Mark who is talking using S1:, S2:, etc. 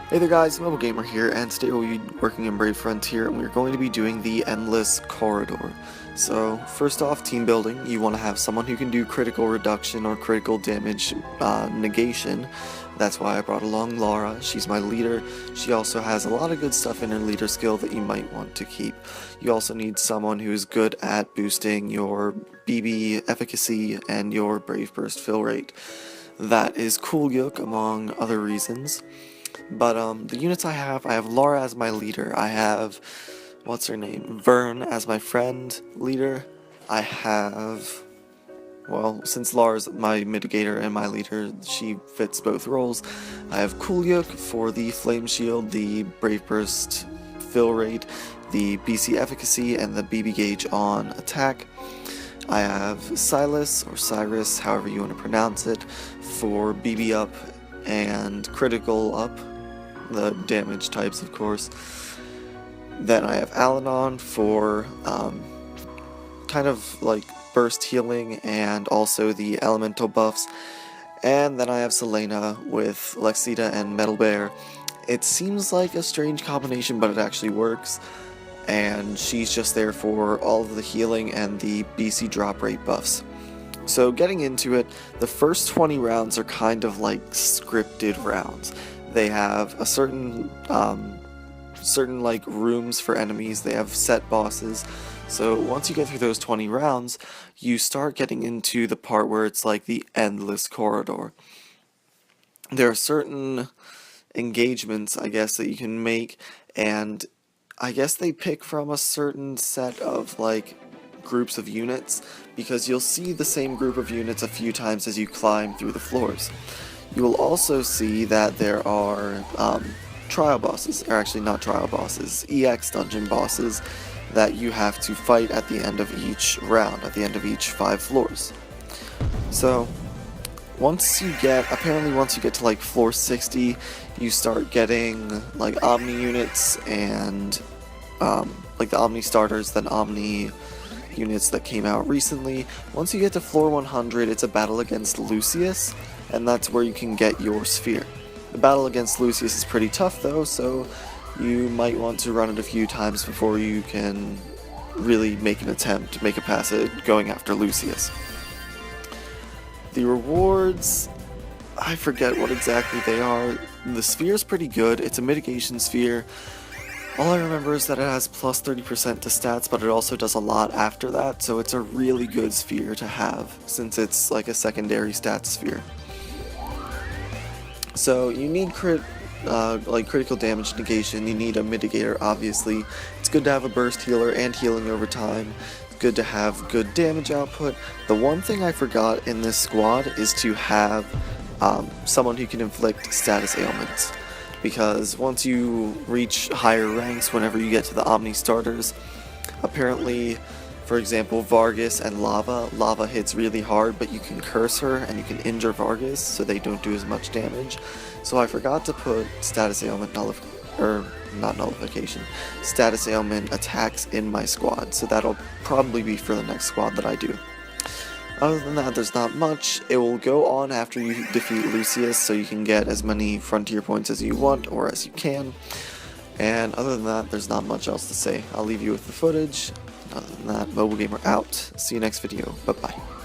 S1: Hey there guys, Mobile Gamer here, and today we'll be working in Brave Frontier, and we're going to be doing the Endless Corridor. So, first off, team building, you want to have someone who can do critical reduction or critical damage negation. That's why I brought along Laura. She's my leader. She also has a lot of good stuff in her leader skill that you might want to keep. You also need someone who is good at boosting your BB efficacy and your Brave Burst fill rate. That is Cool Yoke, among other reasons. But the units I have Laura as my leader, I have, what's her name, Vern as my friend leader, I have, well, since Laura's my mitigator and my leader, she fits both roles. I have Cool Yoke for the Flame Shield, the Brave Burst fill rate, the BC efficacy, and the BB gauge on attack. I have Silas, or Cyrus, however you want to pronounce it, for BB up and critical up, the damage types of course. Then I have Alanon for kind of like burst healing and also the elemental buffs. And then I have Selena with Lexita and Metal Bear. It seems like a strange combination, but it actually works. And she's just there for all of the healing and the BC drop rate buffs. So getting into it, the first 20 rounds are kind of like scripted rounds. They have a certain like rooms for enemies, they have set bosses. So once you get through those 20 rounds, you start getting into the part where it's like the endless corridor. There are certain engagements, I guess, that you can make, and I guess they pick from a certain set of like groups of units, because you'll see the same group of units a few times as you climb through the floors. You will also see that there are trial bosses, or actually not trial bosses, EX dungeon bosses that you have to fight at the end of each round, at the end of each 5 floors. So once you get to like floor 60, you start getting like Omni units and like the Omni starters, then Omni units that came out recently. Once you get to floor 100, it's a battle against Lucius, and that's where you can get your sphere. The battle against Lucius is pretty tough though, so you might want to run it a few times before you can really make an attempt to make a pass at going after Lucius. The rewards, I forget what exactly they are. The sphere is pretty good. It's a mitigation sphere. All I remember is that it has plus 30% to stats, but it also does a lot after that, so it's a really good sphere to have, since it's like a secondary stat sphere. So you need like critical damage negation, you need a mitigator obviously. It's good to have a burst healer and healing over time. It's good to have good damage output. The one thing I forgot in this squad is to have someone who can inflict status ailments. Because once you reach higher ranks, whenever you get to the Omni starters, apparently, for example, Vargas and Lava hits really hard, but you can curse her and you can injure Vargas, so they don't do as much damage. So I forgot to put status ailment status ailment attacks in my squad, so that'll probably be for the next squad that I do. Other than that, there's not much. It will go on after you defeat Lucius, so you can get as many frontier points as you want, or as you can. And other than that, there's not much else to say. I'll leave you with the footage. Other than that, Mobile Gamer out. See you next video. Bye-bye.